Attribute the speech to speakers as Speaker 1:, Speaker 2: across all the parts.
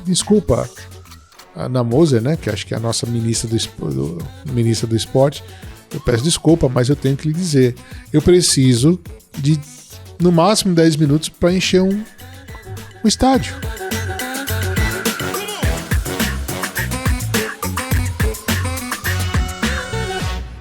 Speaker 1: desculpa, a Ana Moser, né, que acho que é a nossa ministra do esporte, eu peço desculpa, mas eu tenho que lhe dizer, eu preciso de, no máximo, 10 minutos para encher um estádio.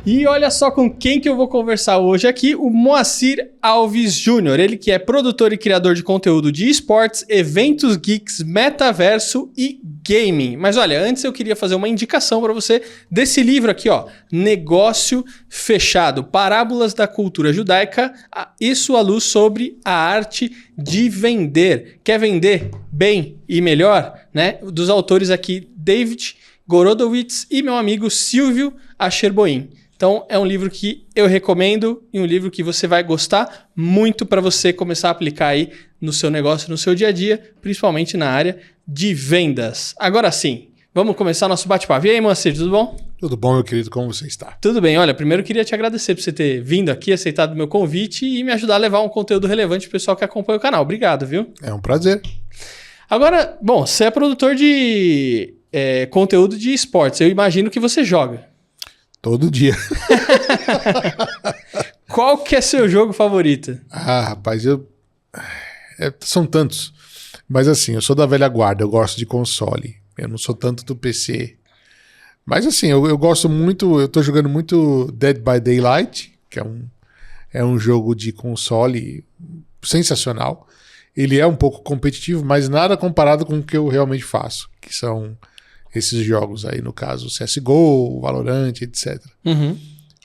Speaker 2: E olha só com quem que eu vou conversar hoje aqui, o Moacir Alves Júnior, ele que é produtor e criador de conteúdo de esportes, eventos geeks, metaverso e gaming. Mas olha, antes eu queria fazer uma indicação para você desse livro aqui, ó, Negócio Fechado, Parábolas da Cultura Judaica e sua luz sobre a arte de vender. Quer vender bem e melhor, né? Dos autores aqui, David Gorodowitz e meu amigo Silvio Acherboim. Então, é um livro que eu recomendo e um livro que você vai gostar muito para você começar a aplicar aí no seu negócio, no seu dia a dia, principalmente na área de vendas. Agora sim, vamos começar nosso bate-papo. E aí, Moacir, tudo bom?
Speaker 1: Tudo bom, meu querido? Como você está?
Speaker 2: Tudo bem. Olha, primeiro eu queria te agradecer por você ter vindo aqui, aceitado o meu convite e me ajudar a levar um conteúdo relevante para o pessoal que acompanha o canal. Obrigado, viu?
Speaker 1: É um prazer.
Speaker 2: Agora, bom, você é produtor de conteúdo de esportes. Eu imagino que você joga.
Speaker 1: Todo dia.
Speaker 2: Qual que é seu jogo favorito?
Speaker 1: Rapaz, são tantos. Mas assim, eu sou da velha guarda, eu gosto de console. Eu não sou tanto do PC. Mas assim, eu gosto muito, eu tô jogando muito Dead by Daylight, que é um jogo de console sensacional. Ele é um pouco competitivo, mas nada comparado com o que eu realmente faço, que são esses jogos aí, no caso, CSGO, Valorant, etc.
Speaker 2: Uhum.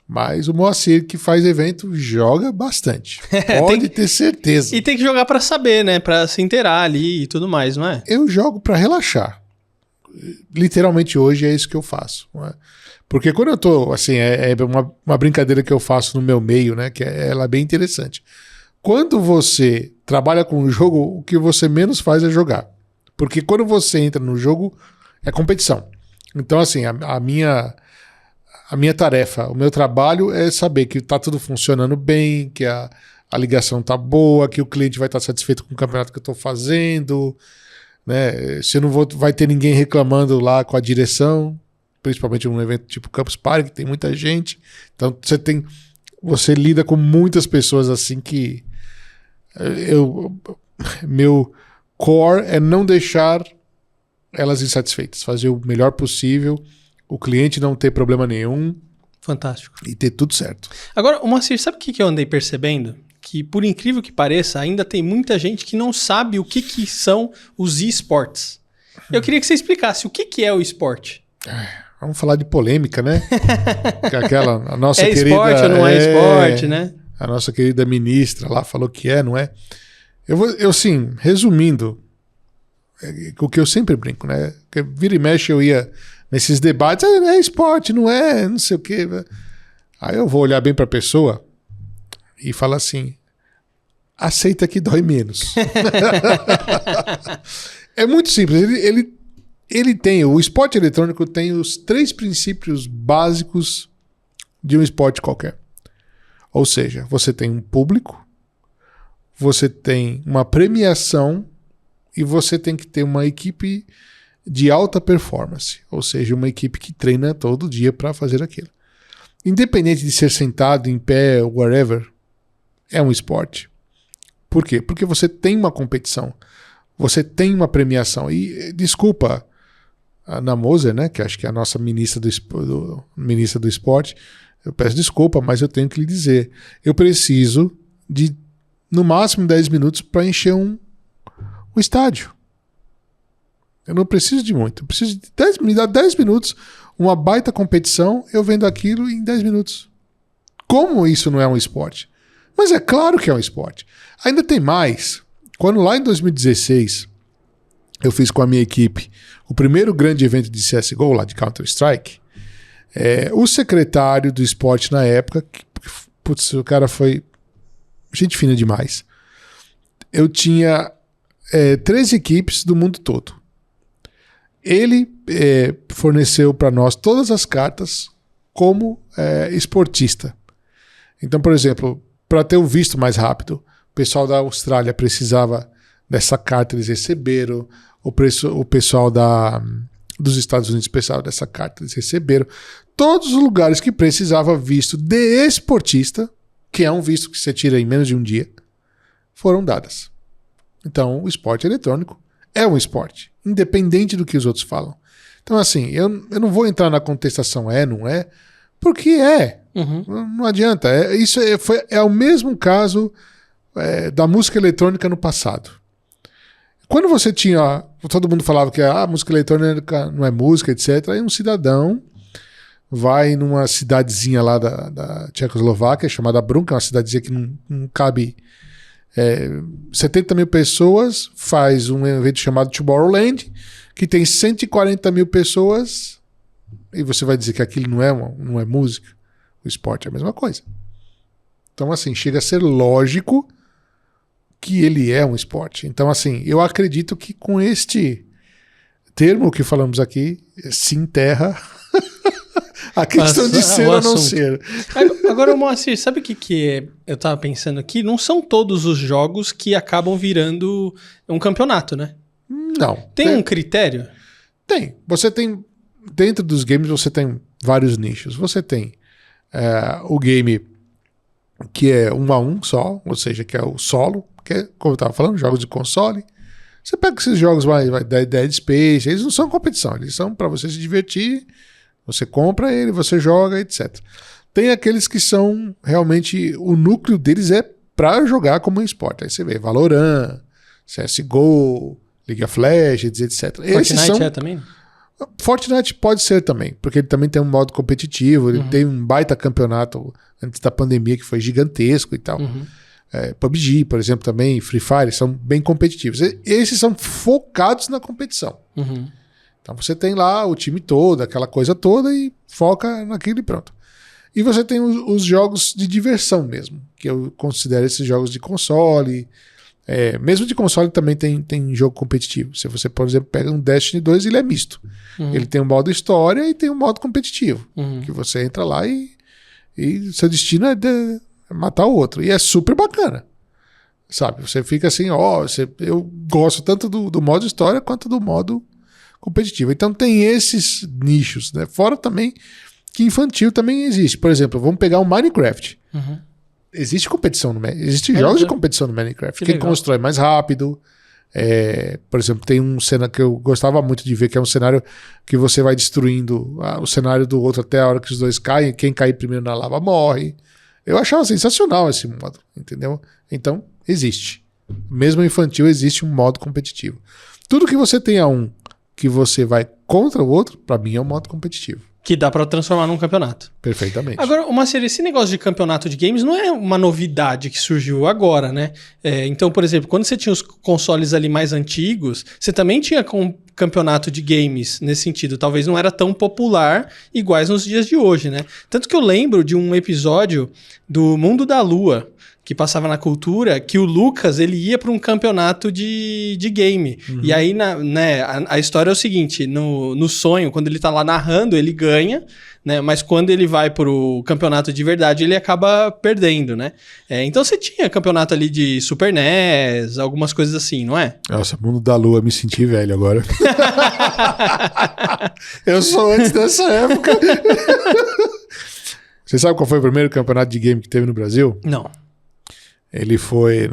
Speaker 1: Mas o Moacir, que faz evento, joga bastante. Pode ter certeza.
Speaker 2: E tem que jogar pra saber, né? Pra se inteirar ali e tudo mais, não é?
Speaker 1: Eu jogo pra relaxar. Literalmente hoje é isso que eu faço. Não é? Porque quando eu tô, assim, é uma brincadeira que eu faço no meu meio, né? Que ela é bem interessante. Quando você trabalha com um jogo, o que você menos faz é jogar. Porque quando você entra no jogo, é competição. Então, assim, a minha tarefa, o meu trabalho é saber que tá tudo funcionando bem, que a ligação tá boa, que o cliente vai estar satisfeito com o campeonato que eu tô fazendo, né? Se eu não vai ter ninguém reclamando lá com a direção, principalmente num evento tipo Campus Party, que tem muita gente. Então, você lida com muitas pessoas assim que meu core é não deixar elas insatisfeitas, fazer o melhor possível, o cliente não ter problema nenhum.
Speaker 2: Fantástico.
Speaker 1: E ter tudo certo.
Speaker 2: Agora, Moacir, sabe o que eu andei percebendo? Que, por incrível que pareça, ainda tem muita gente que não sabe o que são os esportes. Eu queria que você explicasse o que é o esporte.
Speaker 1: Vamos falar de polêmica, né? A nossa querida,
Speaker 2: esporte ou não é esporte, né?
Speaker 1: A nossa querida ministra lá falou que não é. Eu sim, resumindo, o que eu sempre brinco, né? Porque vira e mexe eu ia nesses debates, é esporte, não é, não sei o quê. Aí eu vou olhar bem para a pessoa e falar assim, aceita que dói menos. É muito simples, ele tem, o esporte eletrônico tem os 3 princípios básicos de um esporte qualquer. Ou seja, você tem um público, você tem uma premiação e você tem que ter uma equipe de alta performance, ou seja, uma equipe que treina todo dia para fazer aquilo. Independente de ser sentado, em pé, whatever, é um esporte. Por quê? Porque você tem uma competição, você tem uma premiação. E, desculpa, a Ana Moser, né, que acho que é a nossa ministra do esporte, eu peço desculpa, mas eu tenho que lhe dizer, eu preciso de, no máximo, 10 minutos para encher um estádio. Eu não preciso de muito. Eu preciso de 10, me dá 10 minutos, uma baita competição, eu vendo aquilo em 10 minutos. Como isso não é um esporte? Mas é claro que é um esporte. Ainda tem mais. Quando lá em 2016 eu fiz com a minha equipe o primeiro grande evento de CSGO, lá de Counter-Strike, o secretário do esporte na época, putz, o cara foi gente fina demais. Eu tinha 3 equipes do mundo todo. Ele forneceu para nós todas as cartas como esportista. Então, por exemplo, para ter o visto mais rápido, o pessoal da Austrália precisava dessa carta, eles receberam. o pessoal dos Estados Unidos, pessoal dessa carta, eles receberam todos os lugares que precisava visto de esportista, que é um visto que você tira em menos de um dia, foram dadas. Então, o esporte eletrônico é um esporte, independente do que os outros falam. Então, assim, eu não vou entrar na contestação não é, porque não adianta. Isso é o mesmo caso da música eletrônica no passado. Quando você tinha... Todo mundo falava que a música eletrônica não é música, etc. Aí um cidadão vai numa cidadezinha lá da Tchecoslováquia, chamada Brunn, que é uma cidadezinha que não cabe 70 mil pessoas, faz um evento chamado Tomorrowland, que tem 140 mil pessoas, e você vai dizer que aquilo não é música? O esporte é a mesma coisa. Então, assim, chega a ser lógico que ele é um esporte. Então, assim, eu acredito que com este termo que falamos aqui, se enterra a questão de ser ou não ser.
Speaker 2: Agora, Moacir, sabe o que eu tava pensando aqui? Não são todos os jogos que acabam virando um campeonato, né?
Speaker 1: Não.
Speaker 2: Tem um critério?
Speaker 1: Tem. Você tem... Dentro dos games você tem vários nichos. Você tem o game que é 1 a 1 só, ou seja, que é o solo, que é, como eu estava falando, jogos de console. Você pega esses jogos Dead Space, eles não são competição, eles são para você se divertir, você compra ele, você joga, etc. Tem aqueles que são realmente, o núcleo deles é para jogar como um esporte. Aí você vê Valorant, CSGO, League of Legends, etc.
Speaker 2: Fortnite também?
Speaker 1: Fortnite pode ser também, porque ele também tem um modo competitivo, ele tem um baita campeonato antes da pandemia que foi gigantesco e tal. PUBG, por exemplo, também, Free Fire, são bem competitivos. Esses são focados na competição. Então você tem lá o time todo, aquela coisa toda e foca naquilo e pronto. E você tem os jogos de diversão mesmo, que eu considero esses jogos de console. Mesmo de console também tem jogo competitivo. Se você, por exemplo, pega um Destiny 2, ele é misto. Ele tem um modo história e tem um modo competitivo. Que você entra lá e seu destino é matar o outro. E é super bacana. Sabe? Você fica assim, eu gosto tanto do modo história quanto do modo competitivo. Então tem esses nichos, né? Fora também que infantil também existe. Por exemplo, vamos pegar o Minecraft. Existe competição no Minecraft. Existem jogos de competição no Minecraft. Quem constrói mais rápido. Por exemplo, tem um cenário que eu gostava muito de ver, que é um cenário que você vai destruindo o cenário do outro até a hora que os dois caem. Quem cair primeiro na lava morre. Eu achava sensacional esse modo, entendeu? Então, existe. Mesmo infantil, existe um modo competitivo. Tudo que você tenha que você vai contra o outro, pra mim é um modo competitivo.
Speaker 2: Que dá pra transformar num campeonato.
Speaker 1: Perfeitamente.
Speaker 2: Agora, esse negócio de campeonato de games não é uma novidade que surgiu agora, né? Então, por exemplo, quando você tinha os consoles ali mais antigos, você também tinha campeonato de games nesse sentido. Talvez não era tão popular iguais nos dias de hoje, né? Tanto que eu lembro de um episódio do Mundo da Lua, que passava na Cultura, que o Lucas, ele ia para um campeonato de game. E aí, a história é o seguinte, no sonho, quando ele tá lá narrando, ele ganha, né? Mas quando ele vai pro campeonato de verdade, ele acaba perdendo, né? Então você tinha campeonato ali de Super NES, algumas coisas assim, não é?
Speaker 1: Nossa, Mundo da Lua, me senti velho agora. Eu sou antes dessa época. Você sabe qual foi o primeiro campeonato de game que teve no Brasil?
Speaker 2: Não.
Speaker 1: Ele foi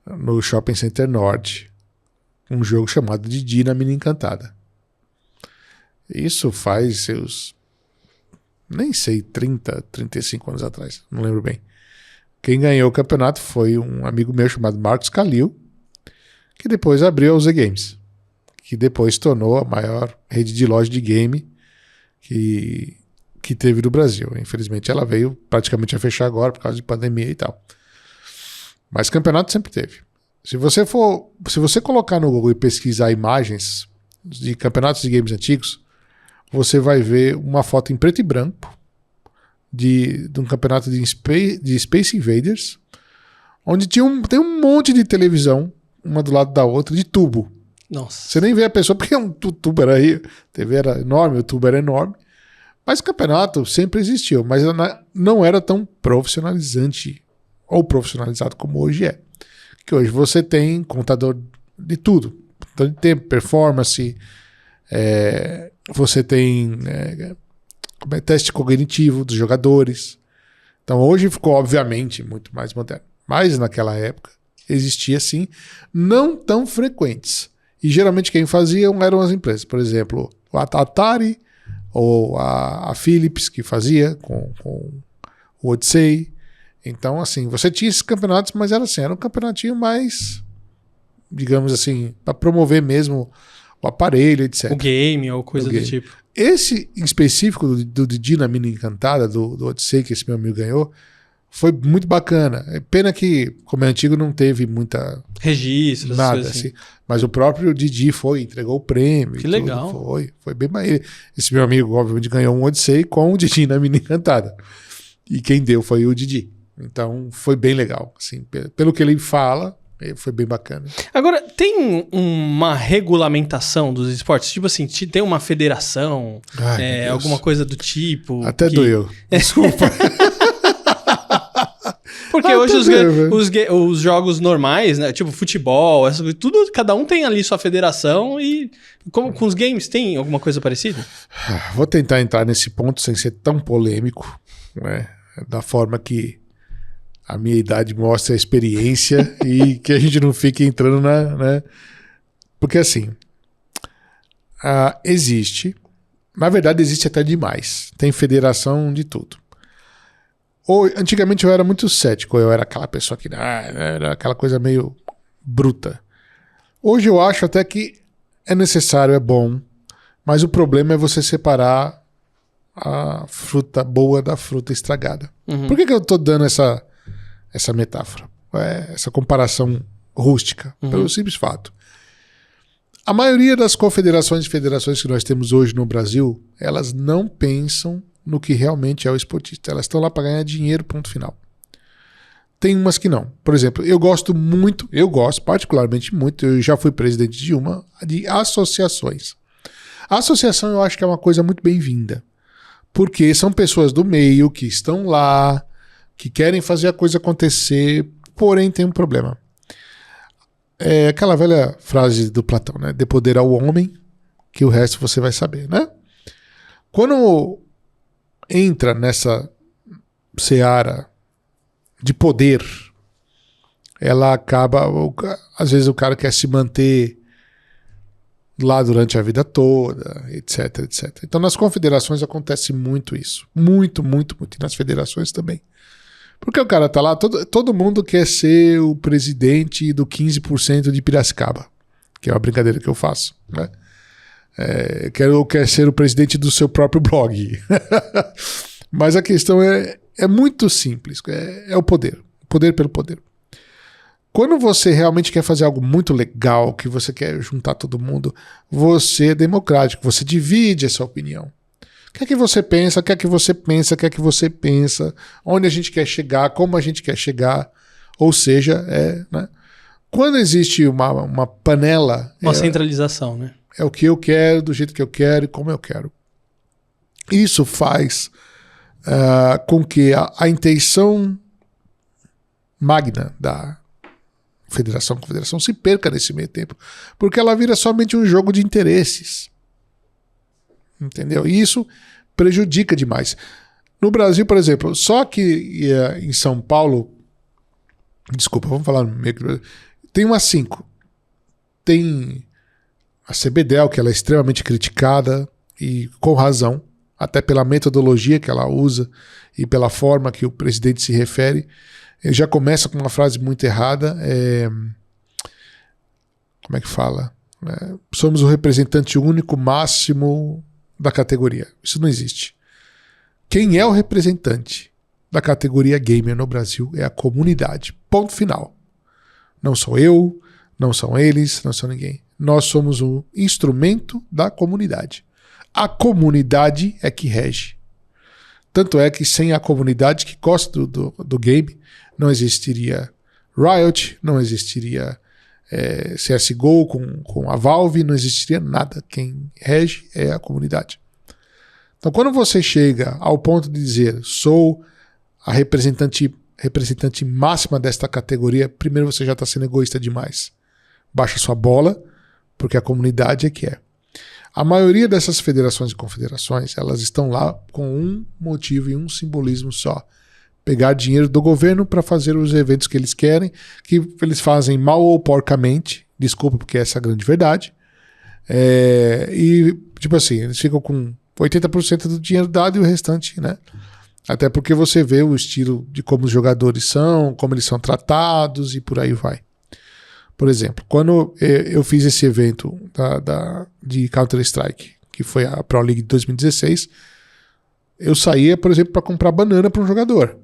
Speaker 1: no Shopping Center Norte. Um jogo chamado Didi na Mina Encantada. Isso faz seus... nem sei, 30, 35 anos atrás. Não lembro bem. Quem ganhou o campeonato foi um amigo meu chamado Marcos Calil, que depois abriu a Z Games. Que depois tornou a maior rede de loja de game que teve no Brasil. Infelizmente ela veio praticamente a fechar agora por causa de pandemia e tal. Mas campeonato sempre teve. Se você colocar no Google e pesquisar imagens de campeonatos de games antigos, você vai ver uma foto em preto e branco de um campeonato de Space Invaders, onde tem um monte de televisão, uma do lado da outra, de tubo.
Speaker 2: Nossa.
Speaker 1: Você nem vê a pessoa, porque o tubo era aí, a TV era enorme, o tubo era enorme. Mas o campeonato sempre existiu, mas não era tão profissionalizante ou profissionalizado como hoje é. Que hoje você tem contador de tudo. Então, de tempo, performance, você tem teste cognitivo dos jogadores. Então, hoje ficou, obviamente, muito mais moderno. Mas, naquela época, existia, sim, não tão frequentes. E, geralmente, quem fazia eram as empresas. Por exemplo, a Atari ou a Philips, que fazia com o Odyssey. Então, assim, você tinha esses campeonatos, mas era um campeonatinho mais, digamos assim, para promover mesmo o aparelho, etc.
Speaker 2: O game ou coisa do tipo.
Speaker 1: Esse em específico do Didi na Mina Encantada, do Odyssey, que esse meu amigo ganhou, foi muito bacana. É pena que, como é antigo, não teve muita...
Speaker 2: registro,
Speaker 1: nada
Speaker 2: assim.
Speaker 1: Mas o próprio Didi entregou o prêmio.
Speaker 2: Que legal.
Speaker 1: Foi bem maneiro. Esse meu amigo, obviamente, ganhou um Odyssey com o Didi na Mina Encantada. E quem deu foi o Didi. Então, foi bem legal. Assim, pelo que ele fala, foi bem bacana.
Speaker 2: Agora, tem uma regulamentação dos esportes? Tipo assim, tem uma federação, alguma coisa do tipo?
Speaker 1: Até doeu. Desculpa.
Speaker 2: Porque hoje os jogos normais, né? Tipo futebol, tudo, cada um tem ali sua federação e como com os games tem alguma coisa parecida?
Speaker 1: Vou tentar entrar nesse ponto sem ser tão polêmico, né? Da forma que a minha idade mostra a experiência e que a gente não fique entrando né? Porque assim, na verdade existe até demais. Tem federação de tudo. Antigamente eu era muito cético, eu era aquela pessoa que era aquela coisa meio bruta. Hoje eu acho até que é necessário, é bom, mas o problema é você separar a fruta boa da fruta estragada.
Speaker 2: Uhum.
Speaker 1: Por que eu tô dando essa metáfora? Essa comparação rústica?
Speaker 2: Uhum.
Speaker 1: Pelo simples fato. A maioria das confederações e federações que nós temos hoje no Brasil, elas não pensam no que realmente é o esportista. Elas estão lá para ganhar dinheiro, ponto final. Tem umas que não. Por exemplo, eu gosto particularmente muito, eu já fui presidente de associações. A associação eu acho que é uma coisa muito bem-vinda, porque são pessoas do meio que estão lá, que querem fazer a coisa acontecer, porém tem um problema. É aquela velha frase do Platão, né? Dê poder ao homem, que o resto você vai saber, né? Quando entra nessa seara de poder, ela acaba... Às vezes o cara quer se manter lá durante a vida toda, etc, etc. Então nas confederações acontece muito isso. Muito, muito, muito. E nas federações também. Porque o cara tá lá, todo mundo quer ser o presidente do 15% de Piracicaba, que é uma brincadeira que eu faço, né? Quer ser o presidente do seu próprio blog. Mas a questão é muito simples, é o poder. O poder pelo poder. Quando você realmente quer fazer algo muito legal, que você quer juntar todo mundo, você é democrático, você divide essa opinião. O que é que você pensa, o que é que você pensa, o que é que você pensa, onde a gente quer chegar, como a gente quer chegar. Ou seja, né? Quando existe uma panela...
Speaker 2: Uma centralização, né?
Speaker 1: É o que eu quero, do jeito que eu quero e como eu quero. Isso faz com que a intenção magna da confederação se perca nesse meio tempo, porque ela vira somente um jogo de interesses. Entendeu? E isso prejudica demais. No Brasil, por exemplo, só que em São Paulo, desculpa, vamos falar meio que... Tem umas 5. Tem a CBDEL, que ela é extremamente criticada, e com razão, até pela metodologia que ela usa e pela forma que o presidente se refere. Ele já começa com uma frase muito errada. Como é que fala? Somos o representante único máximo da categoria. Isso não existe. Quem é o representante da categoria gamer no Brasil é a comunidade. Ponto final. Não sou eu, não são eles, não são ninguém. Nós somos um instrumento da comunidade. A comunidade é que rege. Tanto é que sem a comunidade que gosta do game, não existiria Riot, não existiria CSGO com a Valve, não existiria nada. Quem rege é a comunidade. Então, quando você chega ao ponto de dizer sou a representante máxima desta categoria, primeiro você já está sendo egoísta demais. Baixa sua bola, porque a comunidade é que é. A maioria dessas federações e confederações, elas estão lá com um motivo e um simbolismo só. Pegar dinheiro do governo para fazer os eventos que eles querem, que eles fazem mal ou porcamente, desculpa porque essa é a grande verdade. E, tipo assim, eles ficam com 80% do dinheiro dado e o restante, né? Até porque você vê o estilo de como os jogadores são, como eles são tratados e por aí vai. Por exemplo, quando eu fiz esse evento de Counter-Strike, que foi a Pro League de 2016, eu saía, por exemplo, para comprar banana para um jogador.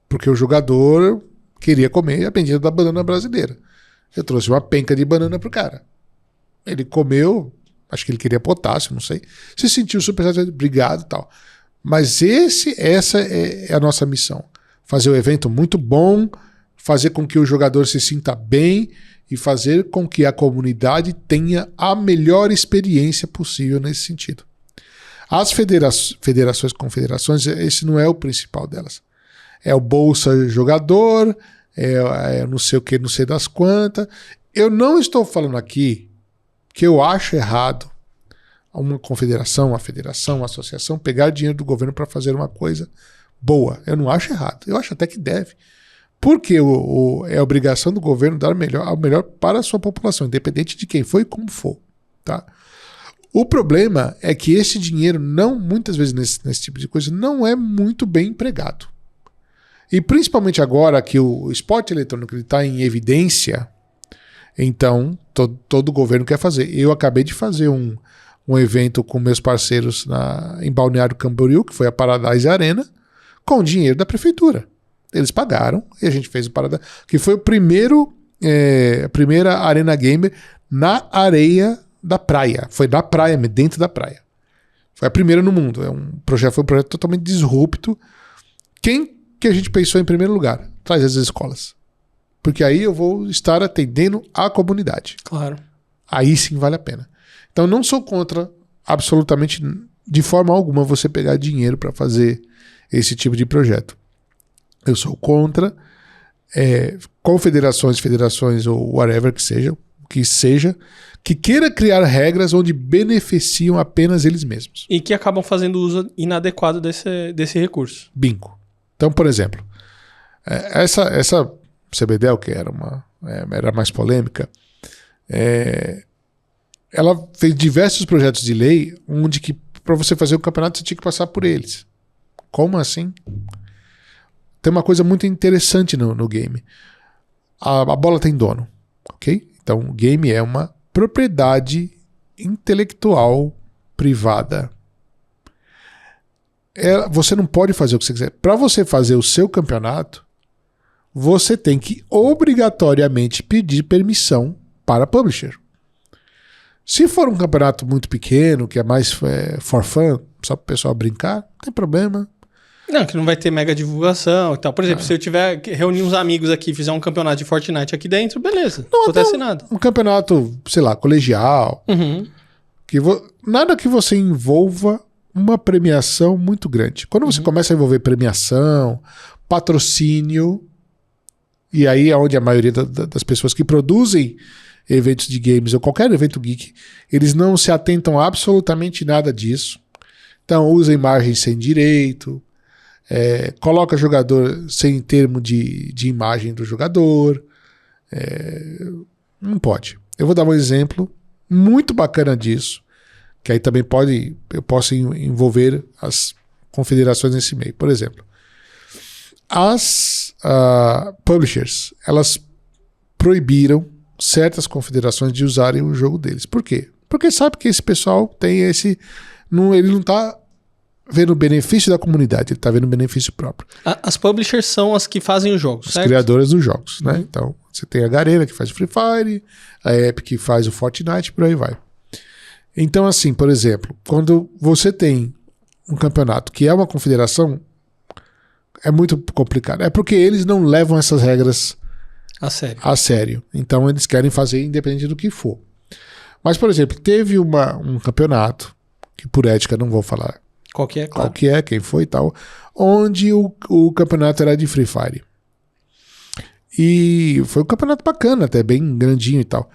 Speaker 1: Porque o jogador queria comer a bendita da banana brasileira. Eu trouxe uma penca de banana pro cara. Ele comeu, acho que ele queria potássio, não sei. Se sentiu super satisfeito, obrigado e tal. Mas essa é a nossa missão. Fazer o evento muito bom, fazer com que o jogador se sinta bem e fazer com que a comunidade tenha a melhor experiência possível nesse sentido. As federações, confederações, esse não é o principal delas. É o Bolsa Jogador, é não sei o que, não sei das quantas. Eu não estou falando aqui que eu acho errado uma confederação, uma federação, uma associação pegar dinheiro do governo para fazer uma coisa boa. Eu não acho errado. Eu acho até que deve. Porque é obrigação do governo dar o melhor para a sua população, independente de quem foi e como for. Tá? O problema é que esse dinheiro, muitas vezes nesse tipo de coisa, não é muito bem empregado. E principalmente agora que o esporte eletrônico está em evidência, então todo governo quer fazer. Eu acabei de fazer um evento com meus parceiros em Balneário Camboriú, que foi a Paradise Arena, com dinheiro da prefeitura. Eles pagaram e a gente fez o Paradise, que foi a primeira Arena Gamer na areia da praia. Foi da praia, dentro da praia. Foi a primeira no mundo. Foi um projeto totalmente disrupto. Quem que a gente pensou em primeiro lugar? Traz as escolas. Porque aí eu vou estar atendendo a comunidade.
Speaker 2: Claro.
Speaker 1: Aí sim vale a pena. Então não sou contra, absolutamente, de forma alguma, você pegar dinheiro para fazer esse tipo de projeto. Eu sou contra confederações, federações ou whatever que seja, que queira criar regras onde beneficiam apenas eles mesmos.
Speaker 2: E que acabam fazendo uso inadequado desse recurso.
Speaker 1: Bingo. Então, por exemplo, essa CBDEL, que era mais polêmica, ela fez diversos projetos de lei onde que para você fazer o campeonato você tinha que passar por eles. Como assim? Tem uma coisa muito interessante no game. A bola tem dono, ok? Então o game é uma propriedade intelectual privada. Você não pode fazer o que você quiser. Para você fazer o seu campeonato, você tem que obrigatoriamente pedir permissão para a publisher. Se for um campeonato muito pequeno, que é mais for fun, só para o pessoal brincar, não tem problema.
Speaker 2: Não, que não vai ter mega divulgação e tal. Por exemplo, se eu tiver reunir uns amigos aqui e fizer um campeonato de Fortnite aqui dentro, beleza. Não acontece nada.
Speaker 1: Um campeonato, sei lá, colegial.
Speaker 2: Uhum.
Speaker 1: Nada que você envolva uma premiação muito grande. Quando você começa a envolver premiação, patrocínio, e aí é onde a maioria das pessoas que produzem eventos de games ou qualquer evento geek, eles não se atentam a absolutamente nada disso. Então usa imagens sem direito, coloca jogador sem termo de imagem do jogador. Não pode. Eu vou dar um exemplo muito bacana disso, que aí também eu posso envolver as confederações nesse meio. Por exemplo, as publishers, elas proibiram certas confederações de usarem o jogo deles. Por quê? Porque sabe que esse pessoal tem ele não está vendo o benefício da comunidade, ele está vendo o benefício próprio.
Speaker 2: As publishers são as que fazem os jogos, certo?
Speaker 1: As criadoras dos jogos, né? Então, você tem a Garena, que faz o Free Fire, a Epic, que faz o Fortnite, por aí vai. Então, assim, por exemplo, quando você tem um campeonato que é uma confederação, é muito complicado. É porque eles não levam essas regras a sério. Então, eles querem fazer independente do que for. Mas, por exemplo, teve um campeonato, que por ética não vou falar
Speaker 2: qual que é, claro.
Speaker 1: Qual que é, quem foi e tal, onde o campeonato era de Free Fire. E foi um campeonato bacana, até bem grandinho e tal.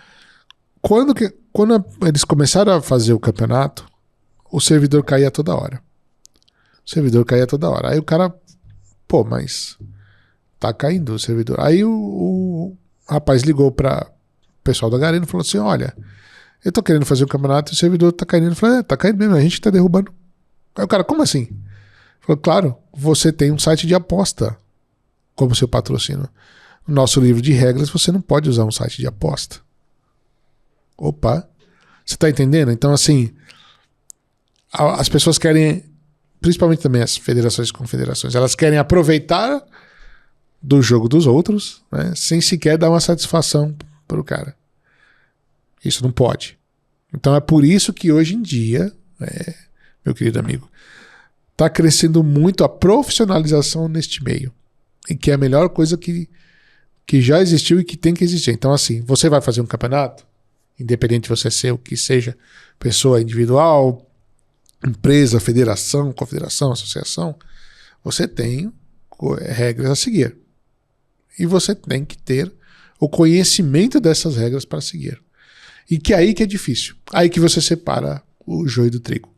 Speaker 1: quando eles começaram a fazer o campeonato, o servidor caía toda hora. Aí o cara, pô, mas tá caindo o servidor. Aí o rapaz ligou para o pessoal da Garena e falou assim, olha, eu tô querendo fazer um campeonato e o servidor tá caindo. Eu falei, tá caindo mesmo, a gente tá derrubando. Aí o cara, como assim? Ele falou, claro, você tem um site de aposta como seu patrocínio. No nosso livro de regras, você não pode usar um site de aposta. Opa, você tá entendendo? Então, assim, as pessoas querem, principalmente também as federações e confederações, elas querem aproveitar do jogo dos outros, né, sem sequer dar uma satisfação pro cara. Isso não pode. Então é por isso que hoje em dia, meu querido amigo, está crescendo muito a profissionalização neste meio. E que é a melhor coisa que já existiu e que tem que existir. Então, assim, você vai fazer um campeonato, independente de você ser o que seja, pessoa individual, empresa, federação, confederação, associação, você tem regras a seguir. E você tem que ter o conhecimento dessas regras para seguir. E que aí que é difícil. Aí que você separa o joio do trigo.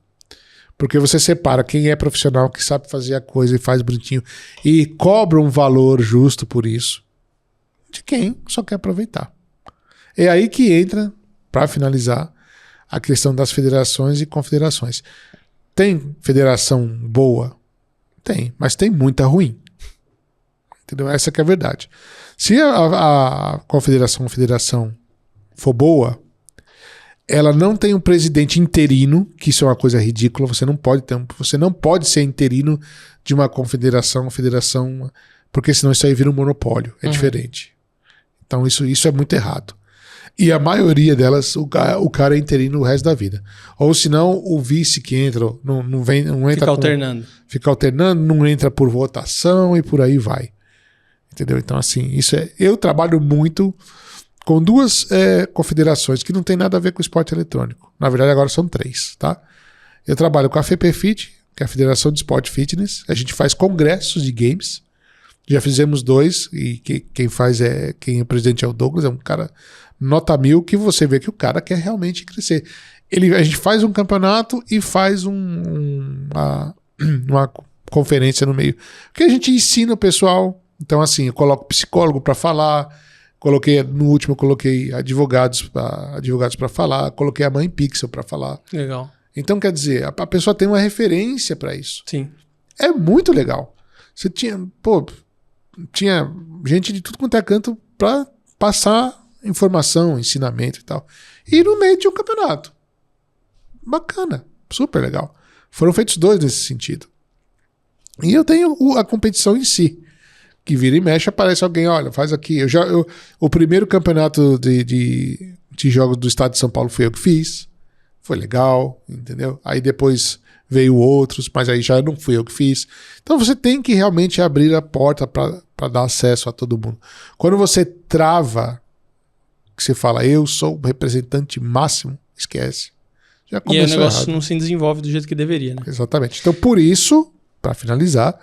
Speaker 1: Porque você separa quem é profissional, que sabe fazer a coisa e faz bonitinho e cobra um valor justo por isso, de quem só quer aproveitar. É aí que entra, para finalizar, a questão das federações e confederações. Tem federação boa? Tem, mas tem muita ruim. Entendeu? Essa que é a verdade. Se a confederação ou federação for boa, ela não tem um presidente interino, que isso é uma coisa ridícula, você não pode ser interino de uma confederação, federação, porque senão isso aí vira um monopólio, é diferente. Então isso é muito errado. E a maioria delas, o cara é interino o resto da vida. Ou senão o vice que entra, não entra fica alternando, não entra por votação e por aí vai. Entendeu? Então assim, eu trabalho muito com duas confederações que não tem nada a ver com esporte eletrônico. Na verdade, agora são 3, tá? Eu trabalho com a FPFit, que é a Federação de Sport Fitness. A gente faz congressos de games. Já fizemos 2, e quem é o presidente é o Douglas, é um cara nota 1000, que você vê que o cara quer realmente crescer. A gente faz um campeonato e faz uma conferência no meio. Porque a gente ensina o pessoal. Então, assim, eu coloco psicólogo para falar. No último eu coloquei advogados para falar, coloquei a mãe Pixel para falar.
Speaker 2: Legal.
Speaker 1: Então, quer dizer, a pessoa tem uma referência para isso.
Speaker 2: Sim.
Speaker 1: É muito legal. Você tinha gente de tudo quanto é canto para passar informação, ensinamento e tal. E no meio tinha um campeonato. Bacana, super legal. Foram feitos 2 nesse sentido. E eu tenho a competição em si. Que vira e mexe, aparece alguém, olha, faz aqui. O primeiro campeonato de jogos do estado de São Paulo foi eu que fiz. Foi legal, entendeu? Aí depois veio outros, mas aí já não fui eu que fiz. Então você tem que realmente abrir a porta para dar acesso a todo mundo. Quando você trava, que você fala, eu sou o representante máximo, esquece. Já começou
Speaker 2: e aí o negócio
Speaker 1: errado.
Speaker 2: Não se desenvolve do jeito que deveria, né?
Speaker 1: Exatamente. Então por isso, para finalizar,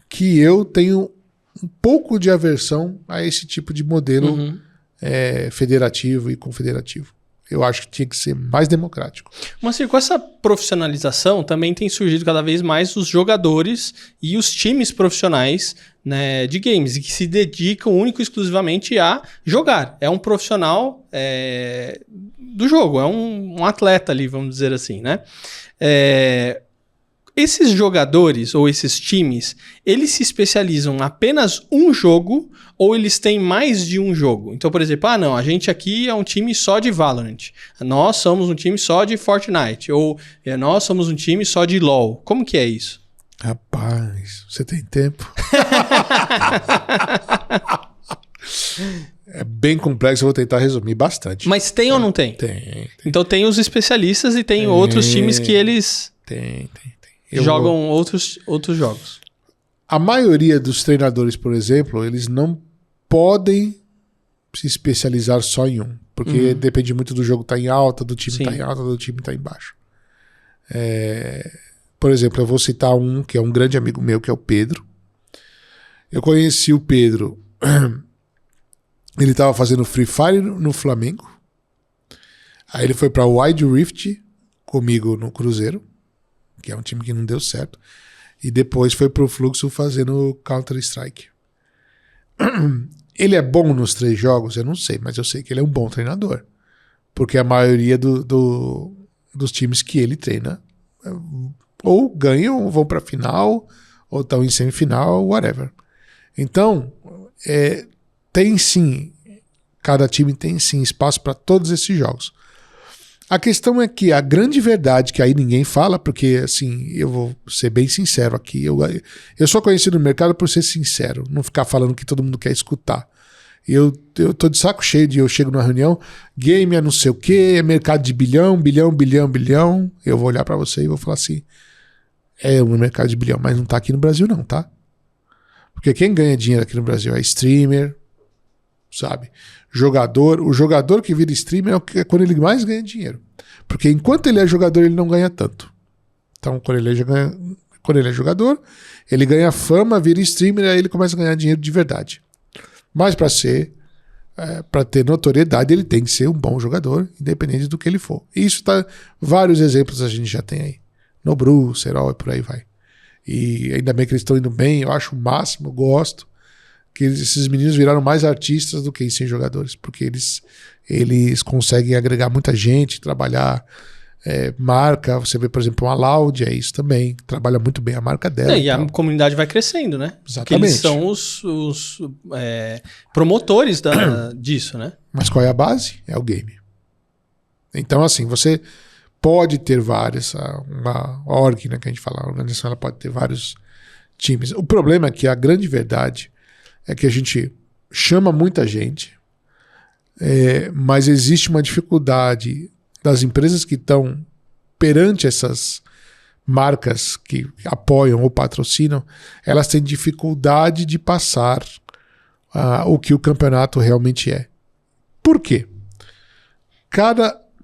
Speaker 1: que eu tenho um pouco de aversão a esse tipo de modelo federativo e confederativo. Eu acho que tinha que ser mais democrático.
Speaker 2: Mas assim, com essa profissionalização também tem surgido cada vez mais os jogadores e os times profissionais, né, de games, e que se dedicam único e exclusivamente a jogar. É um profissional do jogo, é um atleta ali, vamos dizer assim, né? Esses jogadores ou esses times, eles se especializam em apenas um jogo ou eles têm mais de um jogo? Então, por exemplo, não, a gente aqui é um time só de Valorant. Nós somos um time só de Fortnite. Ou nós somos um time só de LoL. Como que é isso?
Speaker 1: Rapaz, você tem tempo? É bem complexo, eu vou tentar resumir bastante.
Speaker 2: Mas tem ou não tem?
Speaker 1: Tem.
Speaker 2: Então tem os especialistas e tem outros times que eles...
Speaker 1: Tem.
Speaker 2: Jogam outros jogos.
Speaker 1: A maioria dos treinadores, por exemplo, eles não podem se especializar só em um. Porque depende muito do jogo estar em alta, do time estar em alta, do time estar em baixo. Por exemplo, eu vou citar um que é um grande amigo meu, que é o Pedro. Eu conheci o Pedro. Ele estava fazendo Free Fire no Flamengo. Aí ele foi pra Wild Rift comigo no Cruzeiro, que é um time que não deu certo. E depois foi pro Fluxo fazendo Counter-Strike. Ele é bom nos 3 jogos? Eu não sei, mas eu sei que ele é um bom treinador. Porque a maioria dos times que ele treina ou ganham, ou vão pra final, ou estão em semifinal, whatever. Então, tem sim, cada time tem sim espaço para todos esses jogos. A questão é que a grande verdade, que aí ninguém fala, porque assim, eu vou ser bem sincero aqui, eu sou conhecido no mercado por ser sincero, não ficar falando o que todo mundo quer escutar. Eu tô de saco cheio eu chego numa reunião, game é não sei o que, é mercado de bilhão, eu vou olhar para você e vou falar assim, é um mercado de bilhão, mas não tá aqui no Brasil não, tá? Porque quem ganha dinheiro aqui no Brasil é streamer, sabe? O jogador que vira streamer é quando ele mais ganha dinheiro. Porque enquanto ele é jogador, ele não ganha tanto. Então, quando ele é jogador, ele ganha fama, vira streamer, aí ele começa a ganhar dinheiro de verdade. Mas para ter notoriedade, ele tem que ser um bom jogador, independente do que ele for. E isso tá, vários exemplos a gente já tem aí. Nobru, Serol e por aí vai. E ainda bem que eles estão indo bem, eu acho o máximo, eu gosto. Que esses meninos viraram mais artistas do que sem jogadores, porque eles conseguem agregar muita gente, trabalhar marca. Você vê, por exemplo, uma Loud, é isso também, trabalha muito bem a marca dela.
Speaker 2: E a comunidade vai crescendo, né?
Speaker 1: Exatamente.
Speaker 2: Porque eles são os promotores disso, né?
Speaker 1: Mas qual é a base? É o game. Então, assim, você pode ter várias, uma org, né, que a gente fala, a organização ela pode ter vários times. O problema é que a grande verdade é que a gente chama muita gente, mas existe uma dificuldade das empresas que estão perante essas marcas que apoiam ou patrocinam, elas têm dificuldade de passar o que o campeonato realmente é. Por quê?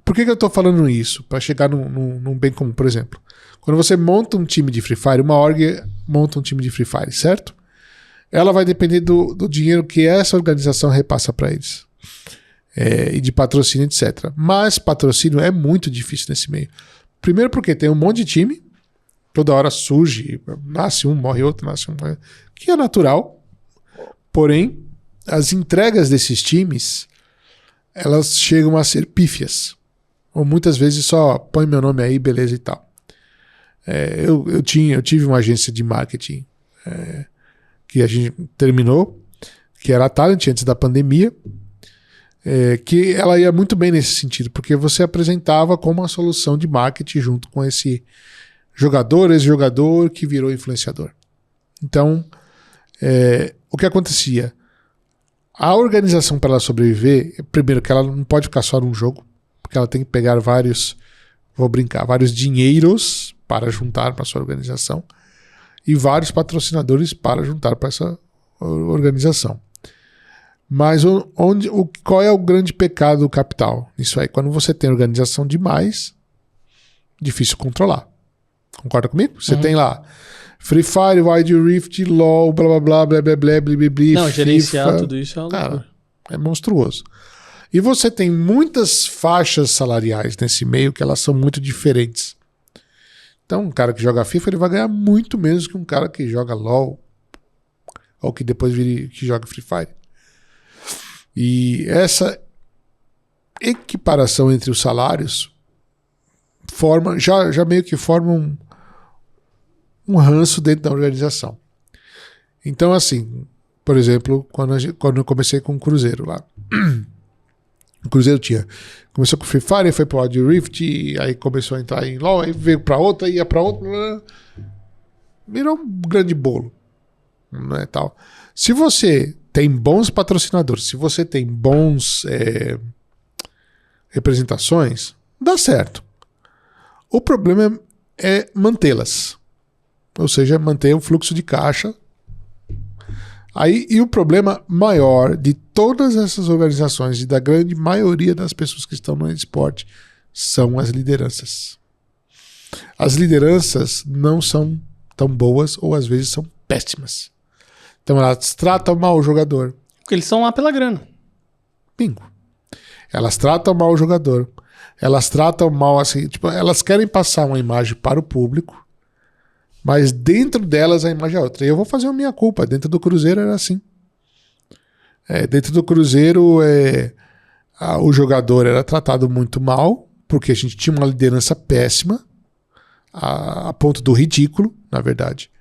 Speaker 1: Por que eu estou falando isso? Para chegar num bem comum, por exemplo. Quando você monta um time de Free Fire, uma org monta um time de Free Fire, certo? Ela vai depender do dinheiro que essa organização repassa para eles. E de patrocínio, etc. Mas patrocínio é muito difícil nesse meio. Primeiro porque tem um monte de time, toda hora surge, nasce um, morre outro, nasce um, morre outro, que é natural. Porém, as entregas desses times, elas chegam a ser pífias. Ou muitas vezes só põe meu nome aí, beleza e tal. Eu tive uma agência de marketing que a gente terminou, que era a Talent antes da pandemia, que ela ia muito bem nesse sentido, porque você apresentava como uma solução de marketing junto com esse jogador que virou influenciador. Então, o que acontecia? A organização, para ela sobreviver, primeiro que ela não pode ficar só num jogo, porque ela tem que pegar vários dinheiros para juntar para sua organização e vários patrocinadores para juntar para essa organização. Mas qual é o grande pecado do capital? Isso aí, quando você tem organização demais, difícil controlar. Concorda comigo? Você tem lá Free Fire, Wild Rift, LoL, blá blá blá, blá blá blá, blá blá blá.
Speaker 2: Não, gerenciar tudo isso é uma loucura.
Speaker 1: Cara, é monstruoso. E você tem muitas faixas salariais nesse meio que elas são muito diferentes. Então, um cara que joga FIFA, ele vai ganhar muito menos que um cara que joga LoL ou que depois que joga Free Fire. E essa equiparação entre os salários já meio que forma um ranço dentro da organização. Então, assim, por exemplo, quando eu comecei com o Cruzeiro lá, o Cruzeiro começou com Free Fire, foi pro Wild Rift, aí começou a entrar em LoL, aí veio pra outra, ia pra outra, virou um grande bolo, né, tal. Se você tem bons patrocinadores, se você tem bons representações, dá certo. O problema é mantê-las, ou seja, manter o fluxo de caixa. E o problema maior de todas essas organizações e da grande maioria das pessoas que estão no esporte são as lideranças. As lideranças não são tão boas ou às vezes são péssimas. Então elas tratam mal o jogador.
Speaker 2: Porque eles estão lá pela grana.
Speaker 1: Bingo. Elas tratam mal o jogador. Elas tratam mal assim, tipo, elas querem passar uma imagem para o público, mas dentro delas a imagem é outra. E eu vou fazer a minha culpa. Dentro do Cruzeiro era assim. Dentro do Cruzeiro o jogador era tratado muito mal, porque a gente tinha uma liderança péssima, a ponto do ridículo, na verdade.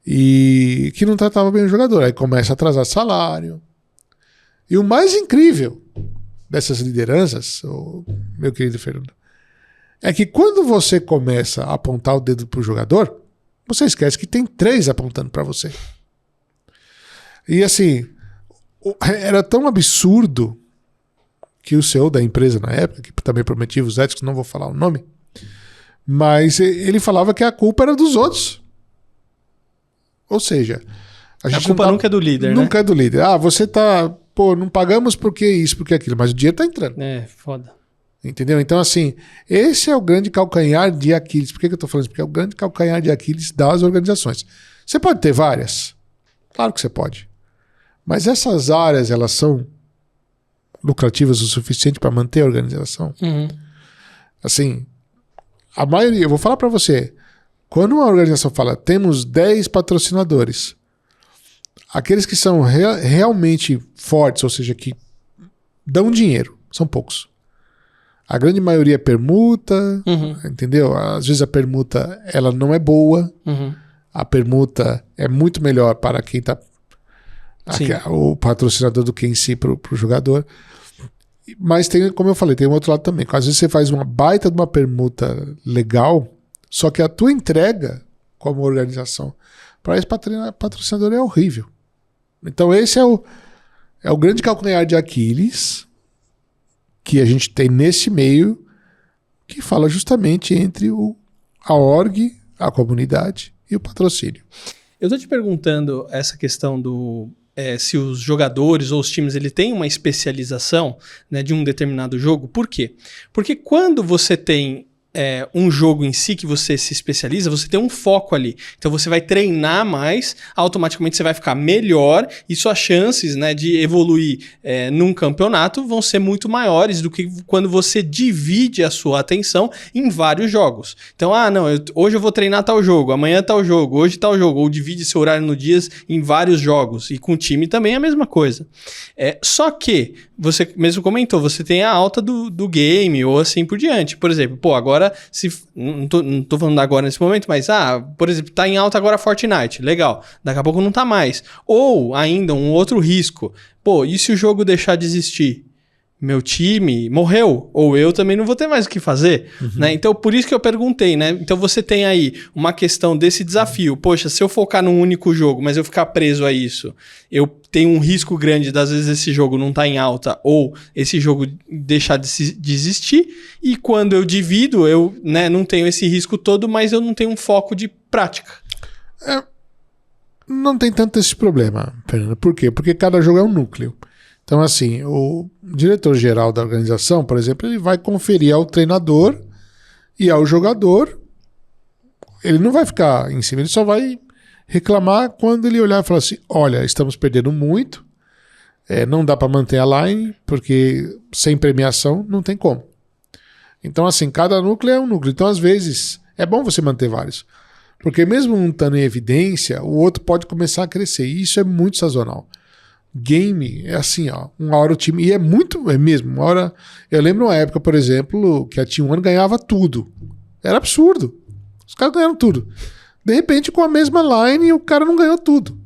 Speaker 1: E que não tratava bem o jogador. Aí começa a atrasar salário. E o mais incrível dessas lideranças, meu querido Fernando, é que quando você começa a apontar o dedo pro jogador, você esquece que tem 3 apontando para você. E assim, era tão absurdo que o CEO da empresa na época, que também prometia os éticos, não vou falar o nome, mas ele falava que a culpa era dos outros. Ou seja,
Speaker 2: a culpa nunca é do líder,
Speaker 1: nunca é do líder. Você tá... não pagamos porque isso, porque aquilo, mas o dinheiro tá entrando.
Speaker 2: Foda.
Speaker 1: Entendeu? Então, assim, esse é o grande calcanhar de Aquiles. Por que eu tô falando isso? Porque é o grande calcanhar de Aquiles das organizações. Você pode ter várias? Claro que você pode. Mas essas áreas, elas são lucrativas o suficiente para manter a organização?
Speaker 2: Uhum.
Speaker 1: Assim, a maioria... Eu vou falar para você. Quando uma organização fala, temos 10 patrocinadores... Aqueles que são realmente fortes, ou seja, que dão dinheiro, são poucos. A grande maioria é permuta, entendeu? Às vezes a permuta ela não é boa. A permuta é muito melhor para quem está... o patrocinador do que em si para o jogador. Mas tem, como eu falei, tem um outro lado também. Às vezes você faz uma baita de uma permuta legal, só que a tua entrega como organização para esse patrocinador é horrível. Então esse é o grande calcanhar de Aquiles que a gente tem nesse meio, que fala justamente entre a org, a comunidade e o patrocínio.
Speaker 2: Eu tô te perguntando essa questão se os jogadores ou os times ele têm uma especialização, né, de um determinado jogo. Por quê? Porque quando você tem um jogo em si que você se especializa, você tem um foco ali. Então você vai treinar mais, automaticamente você vai ficar melhor e suas chances, né, de evoluir num campeonato vão ser muito maiores do que quando você divide a sua atenção em vários jogos. Então, hoje eu vou treinar tal jogo, amanhã tal jogo, hoje tal jogo, ou divide seu horário no dias em vários jogos. E com o time também é a mesma coisa. Só que, você mesmo comentou, você tem a alta do game ou assim por diante. Por exemplo, agora não tô falando agora nesse momento, mas por exemplo, tá em alta agora Fortnite, legal, daqui a pouco não tá mais. Ou ainda um outro risco, e se o jogo deixar de existir? Meu time morreu, ou eu também não vou ter mais o que fazer, né? Então, por isso que eu perguntei, né? Então, você tem aí uma questão desse desafio. Poxa, se eu focar num único jogo, mas eu ficar preso a isso, eu tenho um risco grande de, às vezes, esse jogo não tá em alta, ou esse jogo deixar de existir, e quando eu divido, eu, né, não tenho esse risco todo, mas eu não tenho um foco de prática.
Speaker 1: Não tem tanto esse problema, Fernando. Por quê? Porque cada jogo é um núcleo. Então, assim, o diretor-geral da organização, por exemplo, ele vai conferir ao treinador e ao jogador. Ele não vai ficar em cima, ele só vai reclamar quando ele olhar e falar assim, olha, estamos perdendo muito, não dá para manter a line, porque sem premiação não tem como. Então, assim, cada núcleo é um núcleo. Então, às vezes, é bom você manter vários. Porque mesmo um estando em evidência, o outro pode começar a crescer. E isso é muito sazonal. Game é assim, uma hora o time... E é mesmo, uma hora... Eu lembro uma época, por exemplo, que a Team One ganhava tudo. Era absurdo. Os caras ganharam tudo. De repente, com a mesma line, o cara não ganhou tudo.